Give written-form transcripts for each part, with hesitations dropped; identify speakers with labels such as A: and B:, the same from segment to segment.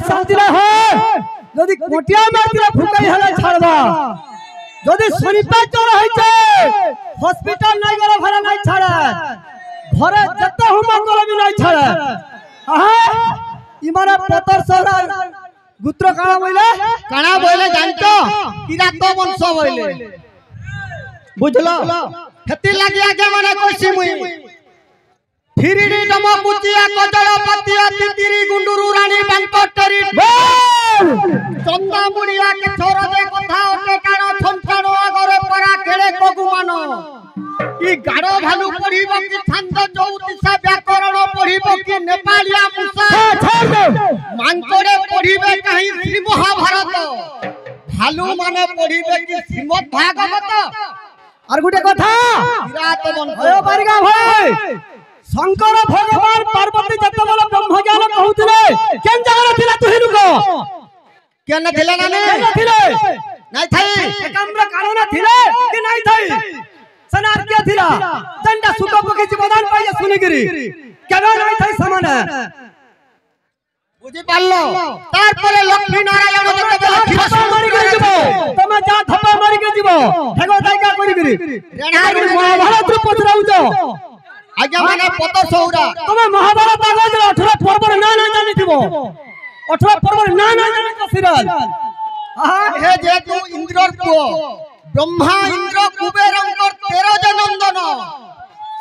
A: शांति ना हो यदि कोटिया मारतिला फुकाई हला छाड़बा यदि शरीफा चोर है छे हॉस्पिटल नहीं गला भरा नहीं छाड़े घरे जत्ता हुमा गला भी नहीं छाड़े आहा इमारा पतर सोरा गुत्र काना बोले जानतो किरातो वंश बोले बुझलो खेती लागि आगे माने कोसी मुई फिरिडी डम पुतिया कजळ पतिया तितिरी गुंडुरु रानी बांकोटरी चंदा मुड़िया के छोरा दे कथा ओके कानो छंछानो आगरे परा केळे कोगुमानो ई गाडो भालू पढिबो कि छंद ज्योतिषा व्याकरण पढिबो कि नेपालिया मुसा मांकोडे पढिबे कहीं श्री महाभारत भालू माने पढिबे कि श्रीमद् भागवत और गुटे कथा किरात वंश ओ बारिगा भाई शंकर भगवान पार्वती जत्ते बोले ब्रह्मज्ञान कहउतले केन जगह थिला तुहि रुको केन थिले नाने केन थिले नाही थाई एकाम्र कारण थिले कि नाही थाई सनार के थिला चंडा सुतो पके जीवदान पाइए सुनिगिरी केन नाही थाई समान बुझी पाल्लो तार परे लक्ष्मी नारायण जत्ते बोले खिरस मारी के जीवो तमे जा थप्पा मारी के जीवो ठगो दाइका करिगिरी रेणारी महाभारत रु पचराउजो आज्ञा माने पत सौरा तमे महाभारत कागज 18 पर्व ना जानि थिबो 18 पर्व ना जानि कसिराज आहा हे जे तू इंद्रर पुओ ब्रह्मा इंद्र कुबेरंकर 13 जे नंदन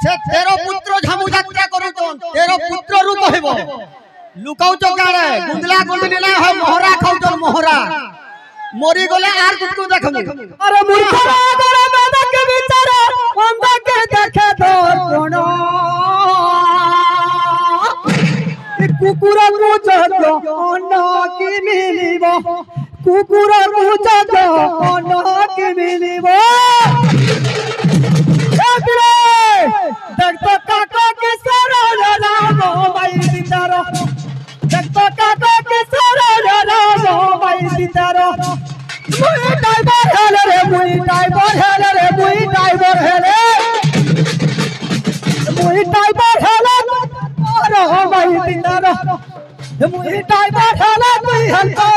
A: से 13 पुत्र झामु यात्रा करूचन 13 पुत्र रु कहबो लुकाउ चकारे गुंदला गुंदली ना हो मोहरा खाउचन मोहरा मोरी गले आर कुटकु देखमु अरे मूर्खरा करे वेद के विचार अंध के देखे दर्पण ए कुकुरा को जगो अन्न की मिलिबो कुकुरा को जगो अन्न की मिलिबो एकरे देख तो काका के सरल राम भाई सीतारो देख तो काका के सरल राम भाई सीतारो मुई ड्राइवर हेले रे मुई ड्राइवर हेले रे मुई ड्राइवर हेले और भाई सीतारो मुई ड्राइवर हेले तुई हंतो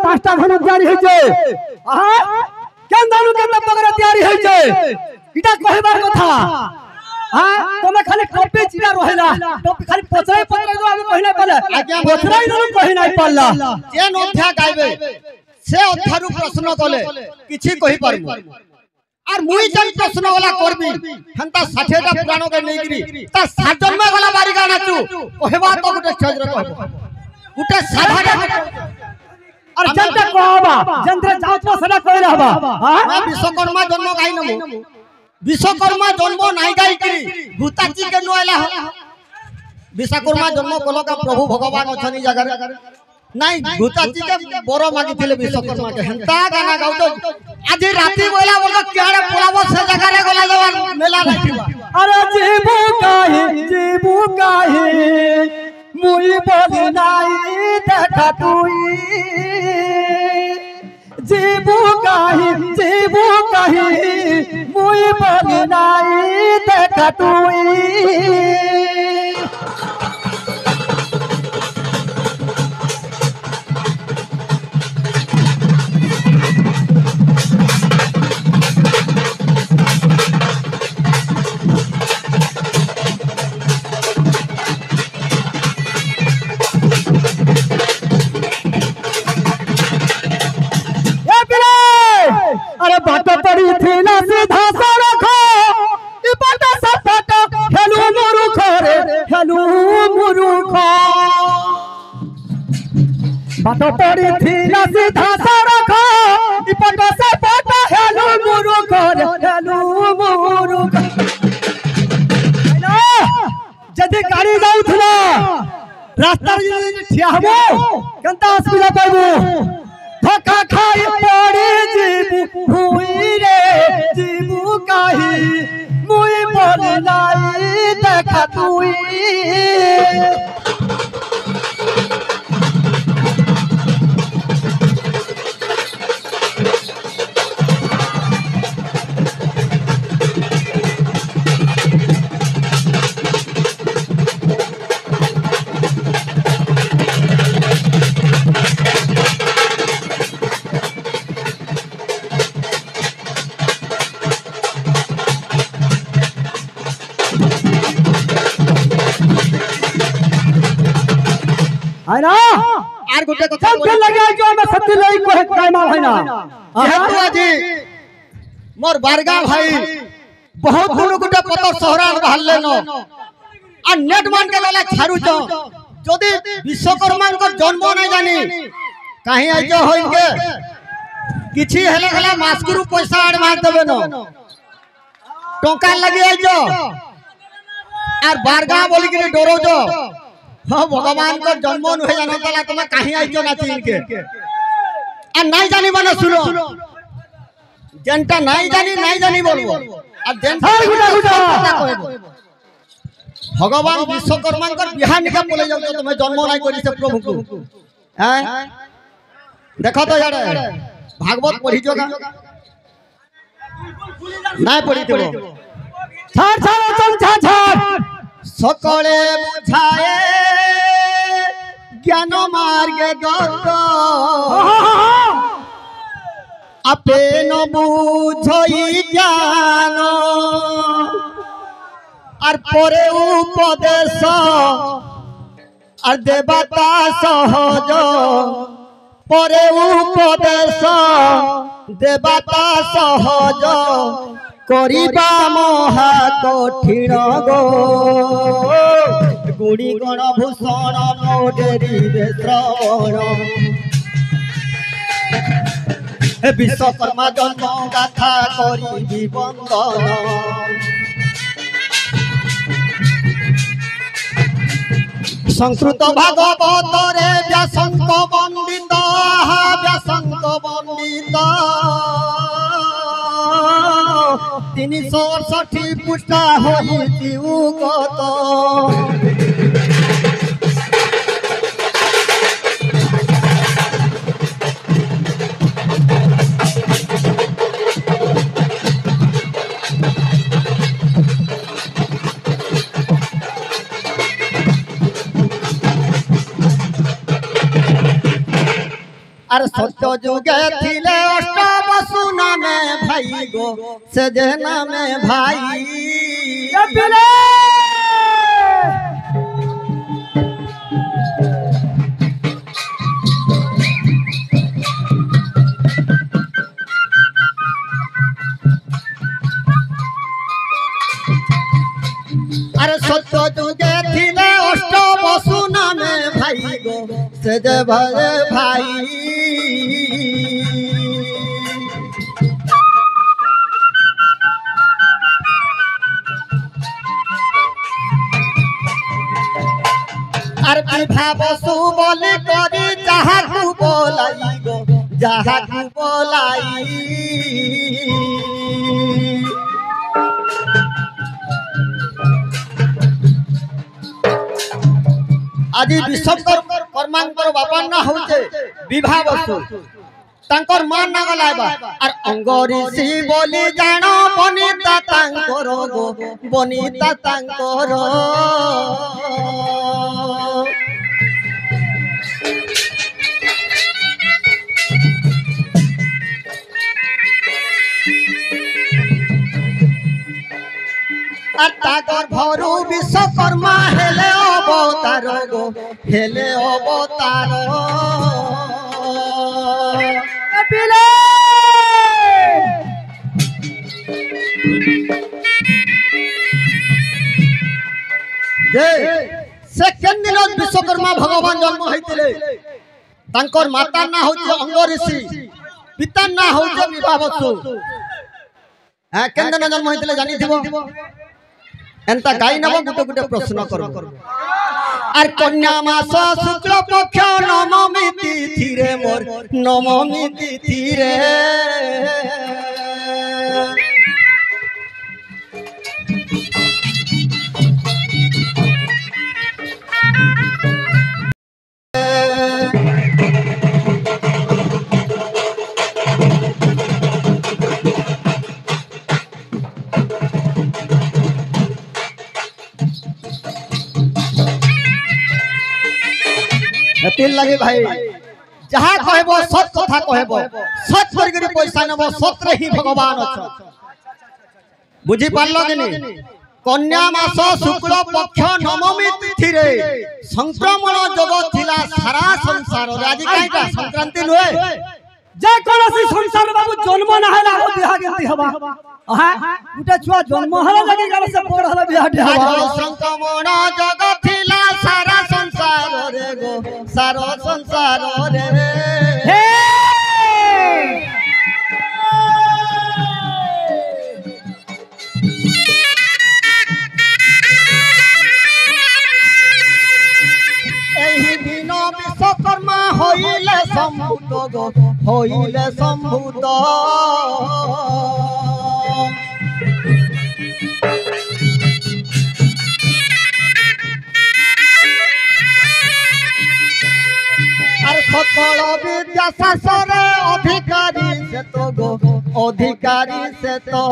A: पांचटा धनु तैयारी होय छै आहा केन धनु के तबगरा तैयारी होय छै इटा कहबार कथा हां तमे खाली टॉपे चिरा रहला टॉपे खाली पचराई पचराई दो आगे कहि नै पाले पचराई दो कहि नै पाला जे नोठा गाइबे से अधारु प्रश्न कले किछि कहि परबो और मुई जन प्रश्न वाला करबी हंता 60 टा पुराण के नेगिरी ता साजन में वाला बारिका नाचू कहबा तो गुटे स्टेज रे कहबो गुटे साधा और जनता कहबा जंत्र जाउत सदा कहि रहबा मैं विश्वकर्मा जन्म गाई नमु विश्वकर्मा जन्म नाही गाई करी भूताची के नोला विश्वकर्मा जन्म कोलो का प्रभु भगवान अछनी जगह नाही भूताची के बरो मागी थिले विश्वकर्मा के हंता गाना गाउ तो आज राती बोला बोला केड़े पोलाबो से जगह रे गोला जवान मेला लागिबा अरे जीबू काहे मुई बोली नाई देखा तुई जीबू काहे मुई बोली नाई देखा तुई बात पड़ी थी ना सीधा सा रखो ई बाटा सा फाटा हेलू मुरुख रे हेलू मुरुख बात पड़ी थी ना सीधा सा रखो ई बाटा सा फाटा हेलू मुरुख रे हेलू मुरुख जदी गाड़ी जाउथला रास्ता ठिया हबो केनता असुविधा पाइबो धक्का खाई पड़ी जीबू भूई रे जीबू काही मुई बोली लाई देखा तुई है ना
B: आर गोटे कथा
A: सब लगे जो मैं सत्य लई को टाइम है ना
B: जेहेतु আজি मोर बारगा भाई बहुत दूर गोटे पतर सहरा बाहरले न आ नेट मान के गला छाड़ू छ जदी विश्वकर्मा को जन्म नै जानी काहे आइज होइन के किछि हेले गला मास्कुरु पैसा एडवांस देबे न टंका लगे आइज आर बारगा बोली के डरो जो हाँ भगवान को जन्म नुहे जानो तला तुम कहीं आइयो ना चीन के आ नहीं जानी बना सुनो जनता नहीं जानी बोलबो आ जनता भगवान विश्वकर्मा को बिहान निका बोले जाओ तुम जन्म नहीं करी से प्रभु को हैं देखो तो यार भागवत पढ़ी जोगा नहीं पढ़ी तो
A: छाड़
B: सकले बुझाए ज्ञान मार्गे गत आपे न बुझई ज्ञान और परे उपदेश और देवता सहज परे उपदेश देवता सहज करिबा महा कठिन गो गुड़ी गण भूषण मोडेरी श्रवण विश्वकर्मा जन्म गाथा करी बंदन संस्कृत भागवत रे व्यासंक वंदित व्यासंक वंदित 368 पुष्टा होई उगत अरे सत्य जुगे थिले अष्टावसु नामे भाई गो से जे नामे भाई अरे सत्य जुगे थिले अष्टावसु नामे भाई गो से जे भाई अरे विभावसु बोले करी जहाँ तू बोलाई गो जहाँ तू बोलाई आज विश्वकर्मांकर बापा ना होते विभावसु तांकर मान ना गलाइबा और अंगरीसी बोली जानो बनिता तांकर गो बनिता तांकर ताकर भरू विश्वकर्मा हेले अवतार गो हेले अवतार सेकेंड दिन विश्वकर्मा भगवान जन्म होइतिले तांकर माता ना होचे अंगऋषि पिता ना होचे विभावसु केन दिन जन्म होइतिले जानि थिबो एंता गाई नब गुटे गुटे प्रश्न करब आर कन्या मास शुक्ल पक्ष नवमी तिथि रे मोर नवमी तिथि रे तिल लगे भाई जहाँ कहबो सत कथा कहबो सत करके पैसा नबो सत रे ही भगवान अच्छा बुझी पारलो कि नहीं कन्या मास शुक्ल पक्ष नवमी तिथि रे संक्रमण जग थिला सारा संसार रे आज काईटा संक्रांति लुए
A: जे कोनसी संसार बाबू जन्म ना हला हो बिहा गेती हवा हां गुटे छुआ जन्म हला लगे गले से बड़ हला बिहा हवा
B: संक्रमण जग थिला सारा संसार रे गो सारा संसार रे
A: हे
B: एही दिन विश्वकर्मा होइले संभूत गो होइले संभूत सकल विद्या शास्त्र अधिकारी से तो गो अधिकारी से तो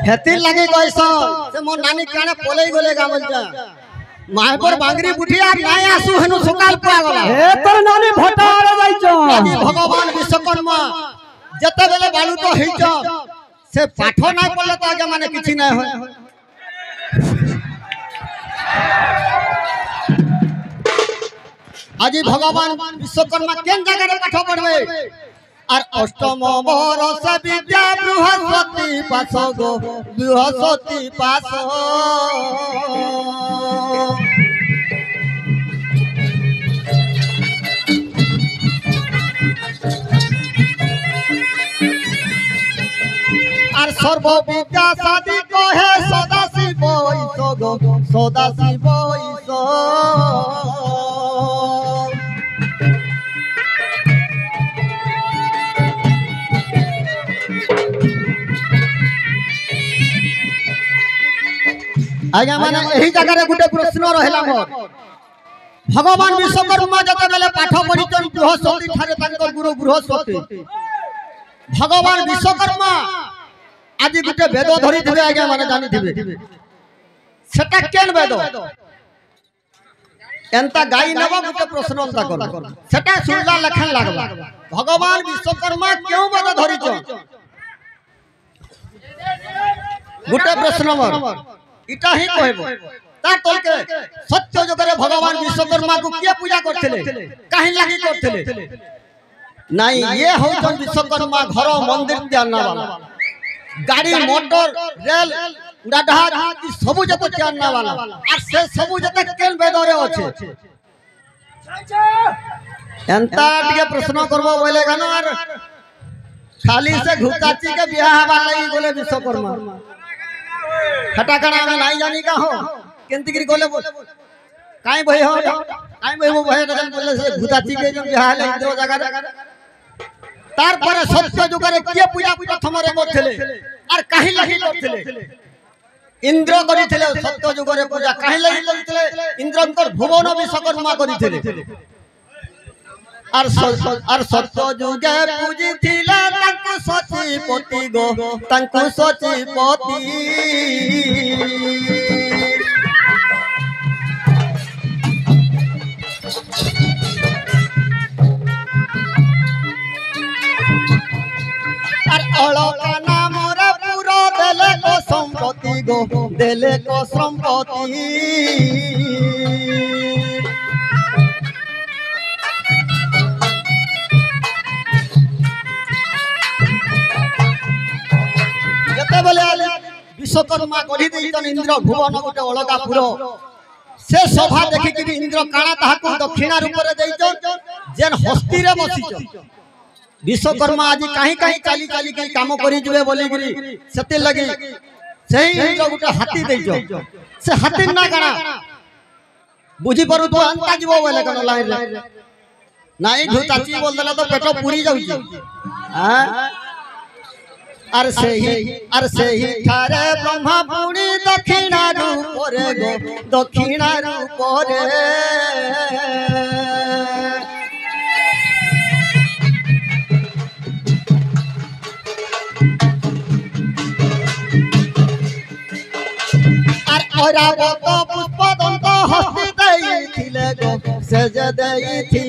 B: हेती लगे गइसो से मोर नानी काने पोलई गले गामलजा मायपर बांगरी बुठिया नाय आसु हेनु सकाल पा गला
A: हे तोर नानी भटार जाइछो
B: आदि भगवान विश्वकर्मा जते बेले बालू तो हेइछो से पाठो नाय पड़ले तो आगे माने किछि नाय होय आदि भगवान विश्वकर्मा केन जगह रे पाठो पढ़बे और अष्टम बरस विद्या बृहस्पति पास गो बृहस्पति पास और सर्व विद्या शादी कहे सदाशिव ईसो गो सदाशिव ईसो आज्ञा माने एही जगह रे गुटे प्रश्न रहला मोर भगवान विश्वकर्मा जते बेले पाठ पढितन बृहस्पति ठारे तांकर गुरु बृहस्पति भगवान विश्वकर्मा आज गुटे वेद धरि थिबे आज्ञा माने जानि थिबे सेटा केन वेद एंता गाई नबा गुटे प्रश्न अंता कर सेटा सुनला लखन लागला भगवान विश्वकर्मा क्यों वेद धरि छ गुटे प्रश्न मोर इटा ही कहबो तार तल के सत्य जगरे भगवान विश्वकर्मा को के पूजा करथिले काहे लागि करथिले नाही ये होतन विश्वकर्मा घर मंदिर त्याना वाला गाड़ी मोटर रेल उड़ाजहाज ई सबु जत त्याना वाला आ से सबु जत केन बेदरे अछि एंता के प्रश्न करबो बोले गानो आर खाली से घुताची के बियाह वाला ही बोले विश्वकर्मा खटाकना में नहीं जानी का हो केंती गिरी गोले बोल काई भई हो काई भई वो भई नजर बोले से भूताची के जो बिहार ले दो जगह तार पर सत्य जुगरे के पूजा प्रथम रे करथिले और काहे लागि करथिले इंद्र करिथिले सत्य जुगरे पूजा काहे लागि करथिले इंद्रंकर भुवन विश्वकर्मा करिथिले और सत्य जुगे पूजिथिले तांको सचीपति गो तांको सचीपति अलका नाम रे पूरा देले को संपत्ति गो देले को संपत्ति विश्वकर्मा गढ़ी देइतन इंद्र भुवन गोटे अलगापुर से सभा देखिक इंद्र काणा ताहाको दक्षिणा रूप रे देइतन जेन हस्ती रे बसिछ विश्वकर्मा आज कहीं कहीं चाली चाली के काम करी जुए बोली गिरी सते लगी सही इंद्र गोटे हाथी देइछ से हाथी ना काणा बुझी परू तो अंता जीवो बोले कन लाइन रे नाई धुताची बोल देला तो पेट पूरी जाउची हां अरे सही ठारे ब्रह्मा पुरी दक्षिणा रूप रे गो दक्षिणा रूप रे अरे पुष्प दंत हस्ती देई थिले गो सेज देई थी।